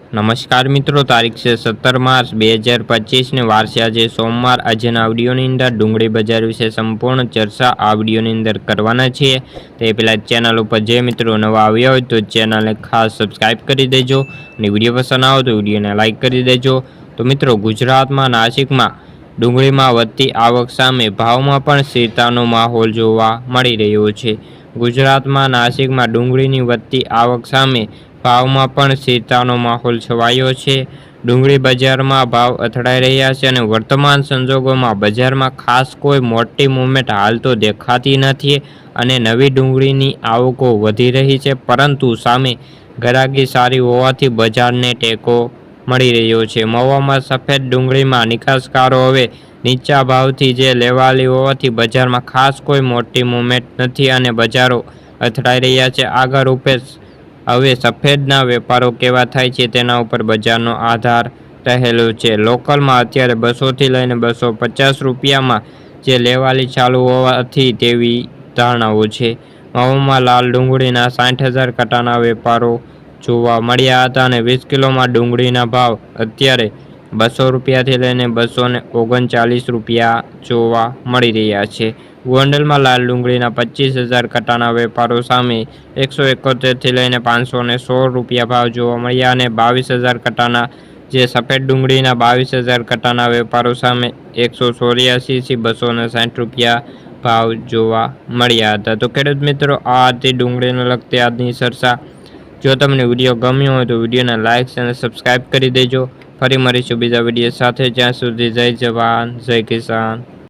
નમસ્કાર મિત્રો, તારીખ છે 17 માર્ચ 2025 ને વાર છે આજે સોમવાર। આજના વિડીયોની અંદર ડુંગળી બજાર વિશે સંપૂર્ણ ચર્ચા આ વિડીયોની અંદર કરવાના છીએ। તે પહેલાં ચેનલ ઉપર જે મિત્રો નવા આવ્યા હોય તો ચેનલને ખાસ સબસ્ક્રાઈબ કરી દેજો અને વિડીયો પસંદ આવે તો વિડીયોને લાઇક કરી દેજો। તો મિત્રો, ગુજરાતમાં નાસિકમાં ડુંગળીમાં વધતી આવક સામે ભાવમાં પણ સ્થિરતાનો માહોલ જોવા મળી રહ્યો છે। ગુજરાતમાં નાસિકમાં ડુંગળીની વધતી આવક સામે ભાવમાં પણ સ્થિરતાનો માહોલ છવાયો છે। ડુંગળી બજારમાં ભાવ અથડાઈ રહ્યા છે અને વર્તમાન સંજોગોમાં બજારમાં ખાસ કોઈ મોટી મૂવમેન્ટ હાલ તો દેખાતી નથી અને નવી ડુંગળીની આવકો વધી રહી છે, પરંતુ સામે ગ્રાહકી સારી હોવાથી બજારને ટેકો મળી રહ્યો છે। મહુવામાં સફેદ ડુંગળીમાં નિકાસકારો હવે નીચા ભાવથી જે લેવાલી હોવાથી બજારમાં ખાસ કોઈ મોટી મૂવમેન્ટ નથી અને બજારો અથડાઈ રહ્યા છે। આગળ રૂપે હવે સફેદના વેપારો કેવા થાય છે તેના ઉપર બજારનો આધાર રહેલો છે। લોકલમાં અત્યારે 200થી લઈને 250 રૂપિયામાં જે લેવાલી ચાલુ હોવાથી તેવી ધારણાઓ છે। મહુમાં લાલ ડુંગળીના 60,000 કટાના વેપારો જોવા મળ્યા હતા અને 20 કિલોમાં ડુંગળીના ભાવ અત્યારે 200 રૂપિયાથી લઈને 239 રૂપિયા જોવા મળી રહ્યા છે। ગોંડલમાં લાલ ડુંગળીના 25,000 કટાના વેપારો સામે 171થી લઈને 516 રૂપિયા ભાવ જોવા મળ્યા અને 22,000 કટાના જે સફેદ ડુંગળીના 22,000 કટાના વેપારો સામે 184થી 260 રૂપિયા ભાવ જોવા મળ્યા હતા। તો ખેડૂત મિત્રો, આ હતી ડુંગળીને લગતી આજની ચર્ચા। જો તમને વિડીયો ગમ્યો હોય તો વિડીયોને લાઇક અને સબસ્ક્રાઈબ કરી દેજો। ફરી મળીશું બીજા વિડીયો સાથે, જ્યાં સુધી જય જવાન જય કિસાન।